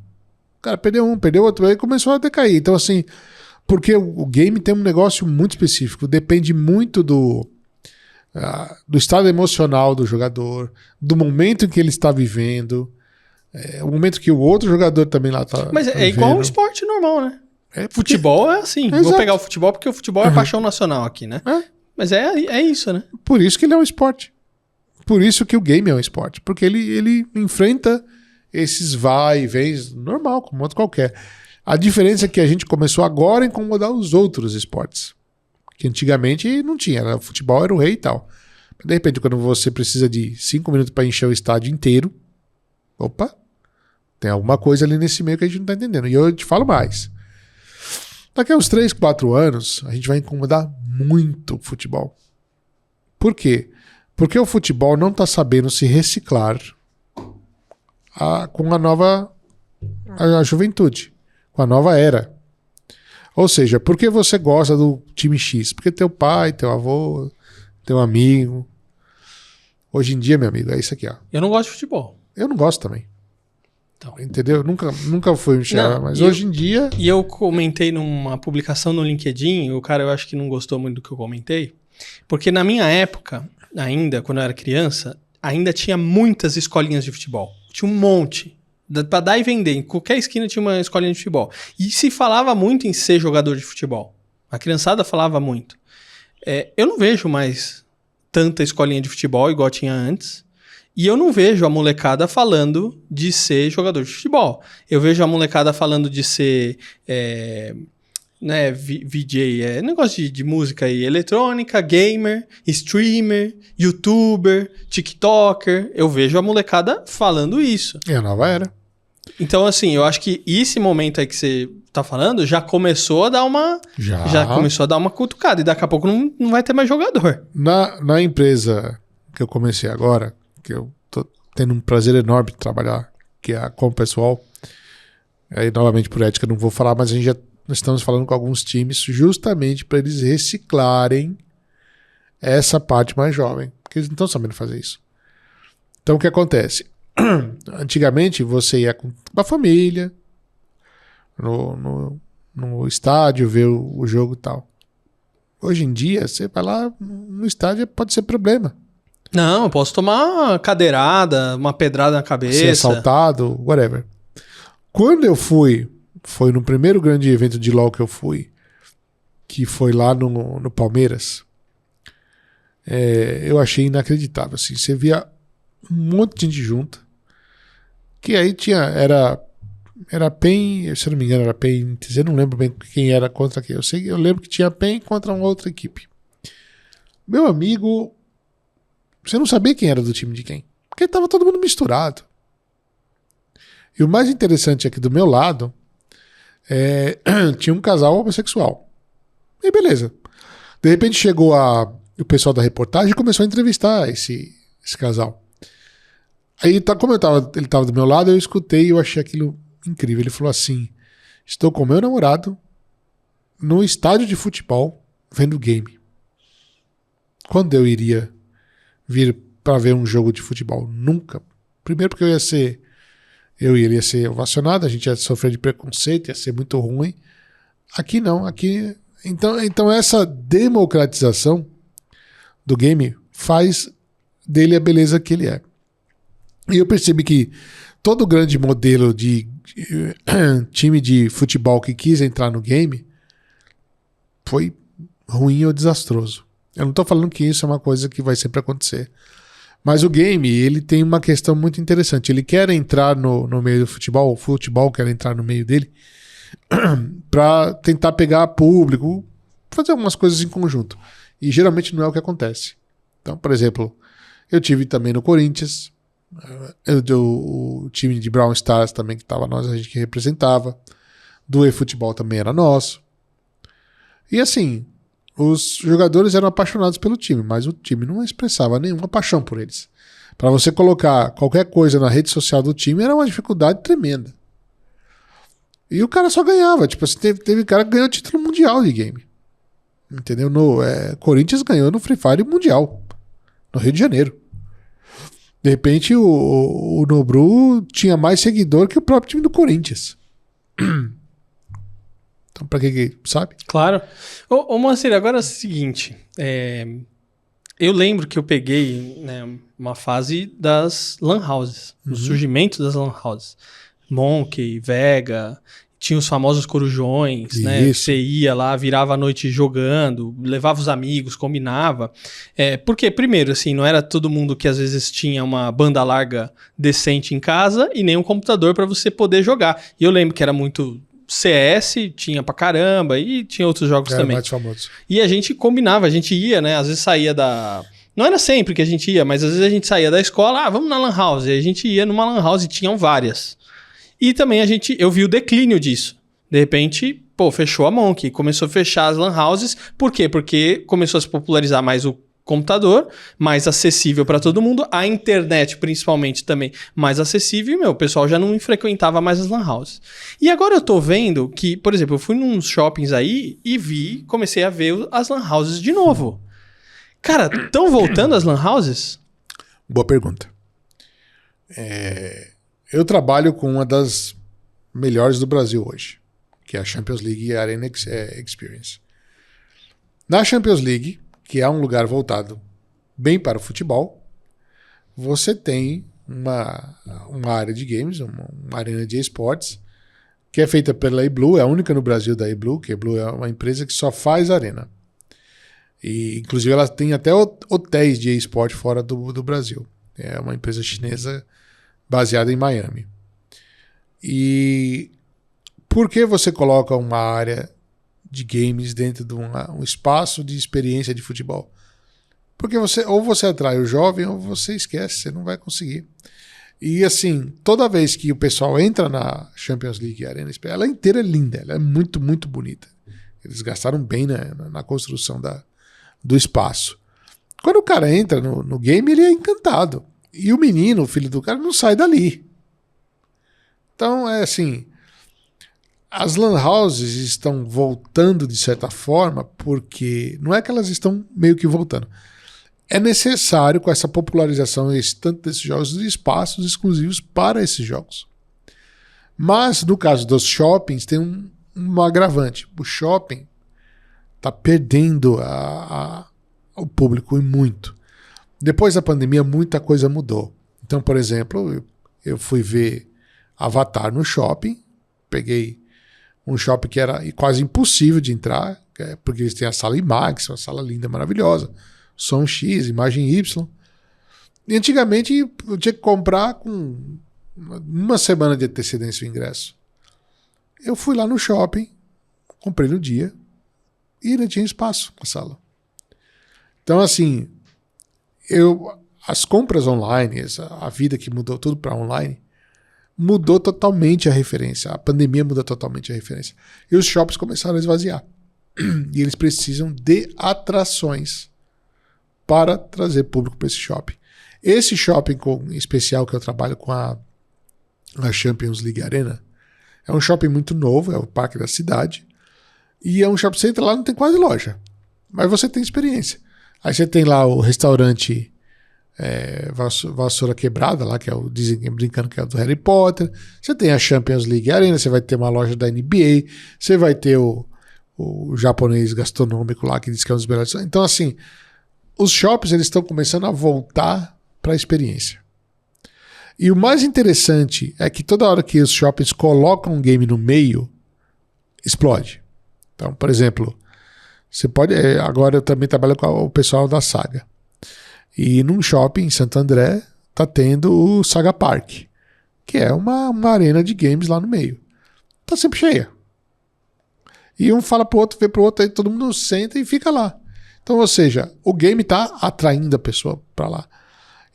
Speaker 1: O cara perdeu um, perdeu outro, aí começou a decair. Então, assim, porque o game tem um negócio muito específico. Depende muito do estado emocional do jogador, do momento em que ele está vivendo... o momento que o outro jogador também lá tá...
Speaker 2: Mas é igual um esporte normal, né? Futebol é assim. Vou pegar o futebol porque o futebol é paixão nacional aqui, né? Mas é isso, né?
Speaker 1: Por isso que ele é um esporte. Por isso que o game é um esporte. Porque ele enfrenta esses vai e vens normal, como outro qualquer. A diferença é que a gente começou agora a incomodar os outros esportes. Que antigamente não tinha. O futebol era o rei e tal. De repente, quando você precisa de 5 minutos para encher o estádio inteiro, opa, tem alguma coisa ali nesse meio que a gente não tá entendendo. E eu te falo mais. Daqui a uns 3, 4 anos, a gente vai incomodar muito o futebol. Por quê? Porque o futebol não está sabendo se reciclar com a juventude, com a nova era. Ou seja, por que você gosta do time X? Porque teu pai, teu avô, teu amigo. Hoje em dia, meu amigo, é isso aqui, ó.
Speaker 2: Eu não gosto de futebol.
Speaker 1: Eu não gosto também.
Speaker 2: Então.
Speaker 1: Entendeu? Nunca fui um xará, mas hoje em dia...
Speaker 2: E eu comentei numa publicação no LinkedIn, o cara eu acho que não gostou muito do que eu comentei, porque na minha época, ainda, quando eu era criança, ainda tinha muitas escolinhas de futebol. Tinha um monte. Pra dar e vender. Em qualquer esquina tinha uma escolinha de futebol. E se falava muito em ser jogador de futebol. A criançada falava muito. Eu não vejo mais tanta escolinha de futebol igual tinha antes. E eu não vejo a molecada falando de ser jogador de futebol. Eu vejo a molecada falando de ser VJ, negócio de música aí, eletrônica, gamer, streamer, youtuber, tiktoker. Eu vejo a molecada falando isso.
Speaker 1: É a nova era.
Speaker 2: Então, assim, eu acho que esse momento aí que você tá falando já começou a dar uma... Já começou a dar uma cutucada. E daqui a pouco não vai ter mais jogador.
Speaker 1: Na empresa que eu comecei agora, que eu tô tendo um prazer enorme de trabalhar, que é a Compessoal, aí novamente por ética não vou falar, mas nós estamos falando com alguns times justamente para eles reciclarem essa parte mais jovem, porque eles não estão sabendo fazer isso. Então o que acontece? Antigamente você ia com a família no estádio ver o jogo e tal. Hoje em dia você vai lá no estádio, pode ser problema.
Speaker 2: Não, eu posso tomar uma cadeirada, uma pedrada na cabeça.
Speaker 1: Ser assaltado, whatever. Quando eu foi no primeiro grande evento de LoL que eu fui, que foi lá no Palmeiras, eu achei inacreditável. Assim, você via um monte de gente junta, que aí era PEN, se eu não me engano era PEN, eu não lembro bem quem era contra quem. Eu lembro que tinha PEN contra uma outra equipe. Meu amigo, você não sabia quem era do time de quem, porque tava todo mundo misturado. E o mais interessante é que do meu lado tinha um casal homossexual. E beleza. De repente chegou o pessoal da reportagem e começou a entrevistar esse casal. Aí, como ele estava do meu lado, eu escutei e eu achei aquilo incrível. Ele falou assim: estou com meu namorado no estádio de futebol vendo game. Quando eu iria vir para ver um jogo de futebol? Nunca. Primeiro porque eu iria ser ovacionado, a gente ia sofrer de preconceito, ia ser muito ruim. Aqui não, aqui... Então essa democratização do game faz dele a beleza que ele é. E eu percebi que todo grande modelo de time de futebol que quis entrar no game foi ruim ou desastroso. Eu não estou falando que isso é uma coisa que vai sempre acontecer. Mas o game, ele tem uma questão muito interessante. Ele quer entrar no meio do futebol, o futebol quer entrar no meio dele, para tentar pegar público, fazer algumas coisas em conjunto. E geralmente não é o que acontece. Então, por exemplo, eu tive também no Corinthians, o time de Brown Stars também, que estava nós, a gente que representava. Do eFootball também era nosso. E assim, os jogadores eram apaixonados pelo time, mas o time não expressava nenhuma paixão por eles. Para você colocar qualquer coisa na rede social do time era uma dificuldade tremenda. E o cara só ganhava. Tipo, teve cara que ganhou o título mundial de game. Entendeu? Corinthians ganhou no Free Fire Mundial, no Rio de Janeiro. De repente o Nobru tinha mais seguidor que o próprio time do Corinthians. Então pra que sabe?
Speaker 2: Claro. Ô Moacir, agora é o seguinte, eu lembro que eu peguei, né, uma fase das lan houses, o surgimento das lan houses. Monkey, Vega, tinha os famosos corujões, né? Que você ia lá, virava a noite jogando, levava os amigos, combinava. Porque, primeiro, assim, não era todo mundo que às vezes tinha uma banda larga decente em casa e nem um computador para você poder jogar. E eu lembro que era muito CS, tinha pra caramba, e tinha outros jogos também.
Speaker 1: Mais famoso.
Speaker 2: E a gente combinava, a gente ia, né? Às vezes saía da... Não era sempre que a gente ia, mas às vezes a gente saía da escola, vamos na lan house. E a gente ia numa lan house e tinham várias. E também eu vi o declínio disso. De repente, fechou a Monkey, começou a fechar as lan houses. Por quê? Porque começou a se popularizar mais o computador, mais acessível para todo mundo, a internet principalmente também mais acessível, e, o pessoal já não frequentava mais as lan houses. E agora eu tô vendo que, por exemplo, eu fui nos shoppings aí e comecei a ver as lan houses de novo. Cara, estão voltando as lan houses?
Speaker 1: Boa pergunta. Eu trabalho com uma das melhores do Brasil hoje, que é a Champions League e a Arena Experience. Na Champions League, que é um lugar voltado bem para o futebol, você tem uma área de games, uma arena de esportes, que é feita pela eBlue, é a única no Brasil da eBlue, que a eBlue é uma empresa que só faz arena. E, inclusive, ela tem até hotéis de esporte fora do Brasil. É uma empresa chinesa baseada em Miami. E por que você coloca uma área de games dentro de um espaço de experiência de futebol? Porque ou você atrai o jovem ou você esquece, você não vai conseguir. E assim, toda vez que o pessoal entra na Champions League Arena, ela inteira é linda, ela é muito, muito bonita. Eles gastaram bem na construção do espaço. Quando o cara entra no game, ele é encantado. E o menino, o filho do cara, não sai dali. Então, é assim, as lan houses estão voltando de certa forma porque não é que elas estão meio que voltando. É necessário, com essa popularização tanto desses jogos, de espaços exclusivos para esses jogos. Mas, no caso dos shoppings, tem um agravante. O shopping está perdendo o público e muito. Depois da pandemia, muita coisa mudou. Então, por exemplo, eu fui ver Avatar no shopping, peguei um shopping que era quase impossível de entrar, porque eles têm a sala IMAX, uma sala linda, maravilhosa, som X, imagem Y. E antigamente eu tinha que comprar com uma semana de antecedência o ingresso. Eu fui lá no shopping, comprei no dia e ainda tinha espaço na sala. Então, assim, as compras online, a vida que mudou tudo para online, mudou totalmente a referência. A pandemia mudou totalmente a referência. E os shoppings começaram a esvaziar. E eles precisam de atrações para trazer público para esse shopping. Esse shopping especial que eu trabalho com a Champions League Arena é um shopping muito novo, é o parque da cidade. E é um shopping, você entra lá, não tem quase loja. Mas você tem experiência. Aí você tem lá o restaurante Vassoura Quebrada, lá, que é brincando que é o do Harry Potter. Você tem a Champions League Arena, você vai ter uma loja da NBA, você vai ter o japonês gastronômico lá, que diz que é um dos melhores. Então, assim, os shoppings eles estão começando a voltar para a experiência. E o mais interessante é que toda hora que os shoppings colocam um game no meio, explode. Então, por exemplo, você pode. Agora eu também trabalho com o pessoal da Saga. E num shopping em Santo André tá tendo o Saga Park, que é uma arena de games lá no meio. Tá sempre cheia. E um fala pro outro, vê pro outro, aí todo mundo senta e fica lá. Então, ou seja, o game tá atraindo a pessoa para lá.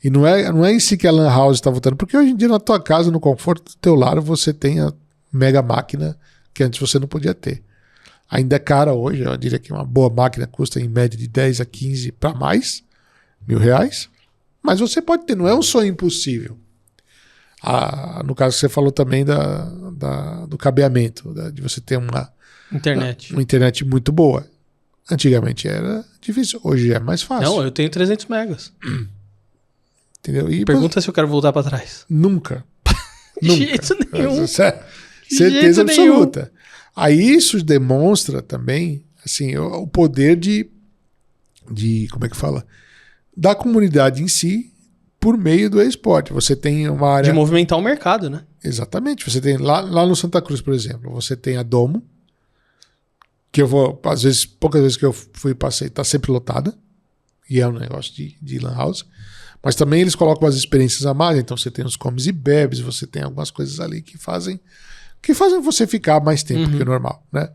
Speaker 1: E não é em si que a Lan House está voltando, porque hoje em dia na tua casa, no conforto do teu lar, você tem a mega máquina que antes você não podia ter. Ainda é cara hoje, eu diria que uma boa máquina custa em média de 10 a 15 para mais R$1.000, mas você pode ter, não é um sonho impossível. No caso que você falou também do cabeamento, de você ter uma internet muito boa. Antigamente era difícil, hoje é mais fácil.
Speaker 2: Não, eu tenho 300 megas.
Speaker 1: Entendeu? E
Speaker 2: pergunta se eu quero voltar para trás.
Speaker 1: Nunca.
Speaker 2: De jeito nenhum.
Speaker 1: Certeza absoluta. Aí isso demonstra também assim, o poder de como é que fala? Da comunidade em si por meio do esporte. Você tem uma área...
Speaker 2: De movimentar o mercado, né?
Speaker 1: Exatamente. Você tem lá no Santa Cruz, por exemplo, você tem a Domo, que eu vou, às vezes, poucas vezes que eu fui e passei, tá sempre lotada, e é um negócio de lan house, mas também eles colocam as experiências a mais, então você tem os comes e bebes, você tem algumas coisas ali que fazem você ficar mais tempo que o normal, né?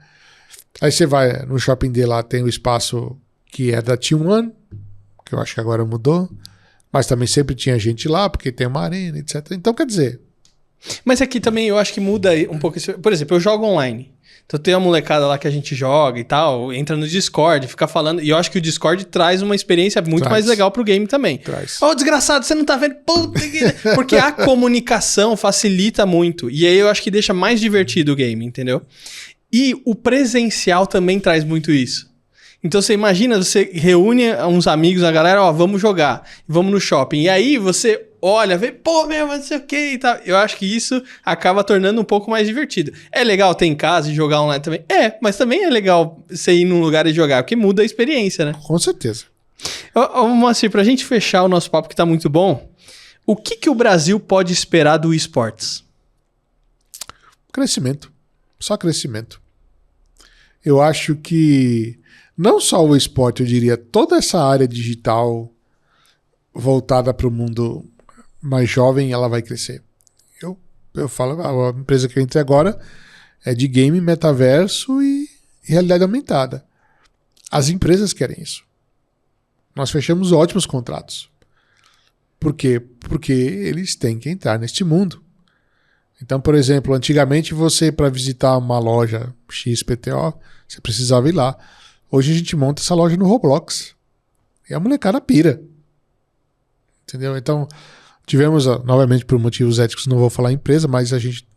Speaker 1: Aí você vai no shopping D lá, tem o espaço que é da T1, que eu acho que agora mudou, mas também sempre tinha gente lá, porque tem uma arena, etc. Então, quer dizer...
Speaker 2: Mas aqui também eu acho que muda um pouco... Por exemplo, eu jogo online. Então tem uma molecada lá que a gente joga e tal, entra no Discord, fica falando. E eu acho que o Discord traz uma experiência muito mais legal pro game também. Ô, desgraçado, você não tá vendo? Puta que... Porque a comunicação facilita muito. E aí eu acho que deixa mais divertido o game, entendeu? E o presencial também traz muito isso. Então você imagina, você reúne uns amigos, a galera, ó, vamos jogar, vamos no shopping. E aí você olha, vê, pô, meu, não sei o que e tal. Eu acho que isso acaba tornando um pouco mais divertido. É legal ter em casa e jogar online também? É, mas também é legal você ir num lugar e jogar, porque muda a experiência, né?
Speaker 1: Com certeza.
Speaker 2: Ô, Moacir, pra gente fechar o nosso papo que tá muito bom, o que o Brasil pode esperar do esportes?
Speaker 1: Crescimento. Só crescimento. Eu acho que não só o esporte, eu diria, toda essa área digital voltada para o mundo mais jovem, ela vai crescer. Eu falo, a empresa que eu entrei agora é de game, metaverso e realidade aumentada. As empresas querem isso. Nós fechamos ótimos contratos. Por quê? Porque eles têm que entrar neste mundo. Então, por exemplo, antigamente você, para visitar uma loja XPTO, você precisava ir lá. Hoje a gente monta essa loja no Roblox. E a molecada pira. Entendeu? Então, tivemos, novamente por motivos éticos, não vou falar empresa, mas a gente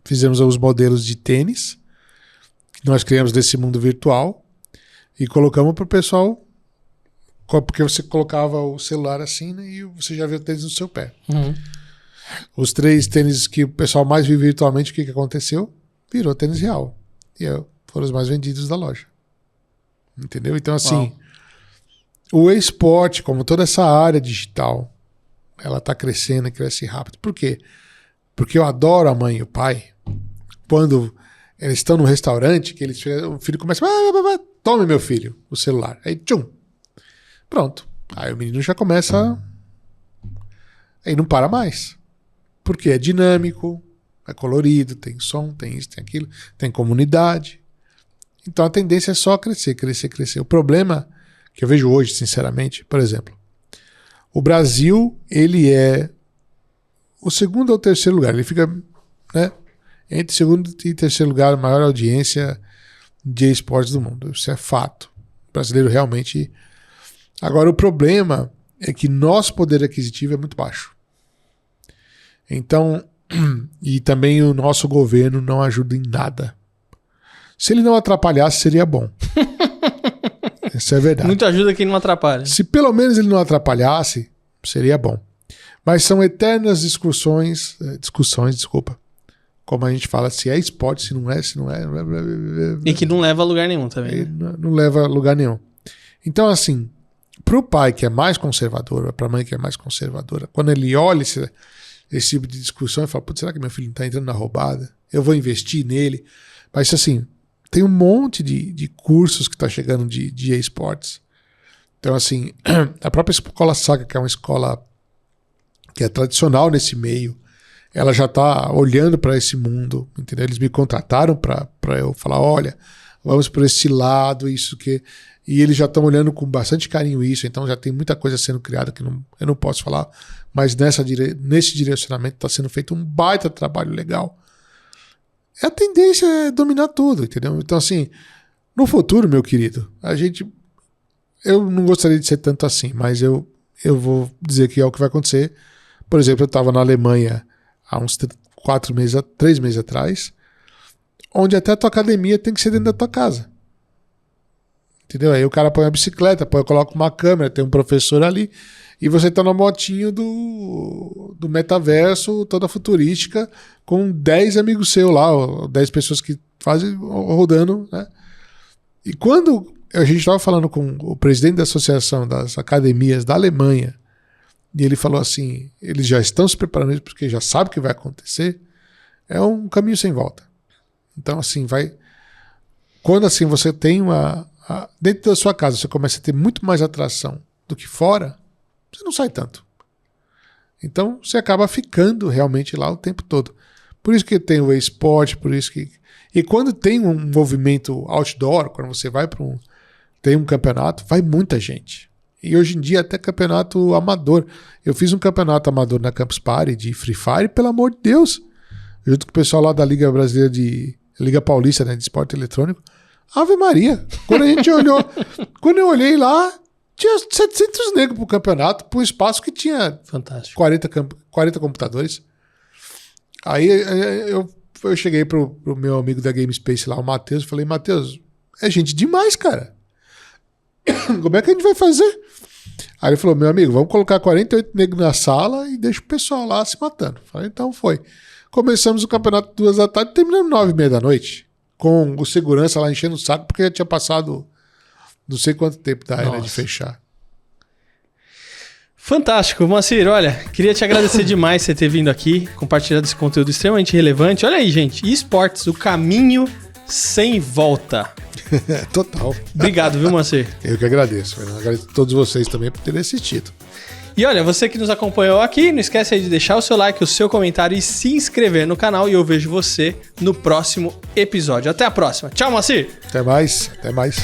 Speaker 1: fizemos os modelos de tênis que nós criamos desse mundo virtual e colocamos para o pessoal, porque você colocava o celular assim, né, e você já vê o tênis no seu pé.
Speaker 2: Uhum.
Speaker 1: Os 3 tênis que o pessoal mais viu virtualmente, o que aconteceu? Virou tênis real. E foram os mais vendidos da loja. Entendeu? Então, assim, o esporte, como toda essa área digital, ela está crescendo e cresce rápido. Por quê? Porque eu adoro a mãe e o pai. Quando eles estão no restaurante, que o filho começa, tome meu filho, o celular. Aí, tchum. Pronto. Aí o menino já começa... Aí não para mais. Porque é dinâmico, é colorido, tem som, tem isso, tem aquilo, tem comunidade. Então a tendência é só crescer, crescer, crescer. O problema que eu vejo hoje, sinceramente, por exemplo, o Brasil, ele é o segundo ou terceiro lugar. Ele fica, né, entre segundo e terceiro lugar, a maior audiência de esportes do mundo. Isso é fato. O brasileiro realmente... Agora, o problema é que nosso poder aquisitivo é muito baixo. Então, e também o nosso governo não ajuda em nada. Se ele não atrapalhasse, seria bom. Isso é verdade.
Speaker 2: Muito ajuda quem não atrapalha.
Speaker 1: Se pelo menos ele não atrapalhasse, seria bom. Mas são eternas discussões, como a gente fala, se é esporte, se não é.
Speaker 2: E que não leva a lugar nenhum também.
Speaker 1: Né? Não leva a lugar nenhum. Então, assim, pro pai que é mais conservador, pra mãe que é mais conservadora, quando ele olha esse tipo de discussão, ele fala, putz, será que meu filho não tá entrando na roubada? Eu vou investir nele. Mas, assim, tem um monte de cursos que tá chegando de esportes. Então, assim, a própria Escola Saga, que é uma escola que é tradicional nesse meio, ela já tá olhando para esse mundo, entendeu? Eles me contrataram para eu falar, olha, vamos por esse lado, isso que... E eles já estão olhando com bastante carinho isso, então já tem muita coisa sendo criada que eu não posso falar, mas nesse direcionamento está sendo feito um baita trabalho legal. A tendência é dominar tudo, entendeu? Então, assim, no futuro, meu querido, eu não gostaria de ser tanto assim, mas eu vou dizer que é o que vai acontecer. Por exemplo, eu estava na Alemanha há uns 3 meses atrás, onde até a tua academia tem que ser dentro da tua casa. Entendeu? Aí o cara põe a bicicleta, coloca uma câmera, tem um professor ali, e você tá na motinho do metaverso, toda futurística, com 10 amigos seus lá, 10 pessoas que fazem rodando, né? E quando a gente estava falando com o presidente da Associação das Academias da Alemanha, e ele falou assim, eles já estão se preparando porque já sabem o que vai acontecer, é um caminho sem volta. Então, assim, quando assim você tem dentro da sua casa, você começa a ter muito mais atração do que fora, você não sai tanto. Então, você acaba ficando realmente lá o tempo todo. Por isso que tem o esporte, por isso que... E quando tem um movimento outdoor, quando você vai tem um campeonato, vai muita gente. E hoje em dia até campeonato amador. Eu fiz um campeonato amador na Campus Party de Free Fire, pelo amor de Deus. Junto com o pessoal lá da Liga Brasileira Liga Paulista, né, de esporte eletrônico. Ave Maria. Quando a gente olhou, quando eu olhei lá, tinha 700 negros pro campeonato, pro espaço que tinha
Speaker 2: Fantástico.
Speaker 1: 40 computadores. Aí eu cheguei pro meu amigo da Game Space lá, o Matheus, e falei, Matheus, é gente demais, cara. Como é que a gente vai fazer? Aí ele falou, meu amigo, vamos colocar 48 negros na sala e deixa o pessoal lá se matando. Falei, então foi. Começamos o campeonato 2 da tarde e terminamos 9h30 da noite. Com o segurança lá enchendo o saco, porque já tinha passado não sei quanto tempo da era de fechar.
Speaker 2: Fantástico, Moacir, olha, queria te agradecer demais você ter vindo aqui, compartilhado esse conteúdo extremamente relevante. Olha aí, gente, esportes, o caminho sem volta.
Speaker 1: Total.
Speaker 2: Obrigado, viu, Moacir?
Speaker 1: Eu que agradeço. Eu agradeço a todos vocês também por terem assistido.
Speaker 2: E olha, você que nos acompanhou aqui, não esquece aí de deixar o seu like, o seu comentário e se inscrever no canal. E eu vejo você no próximo episódio. Até a próxima. Tchau, Moacir.
Speaker 1: Até mais. Até mais.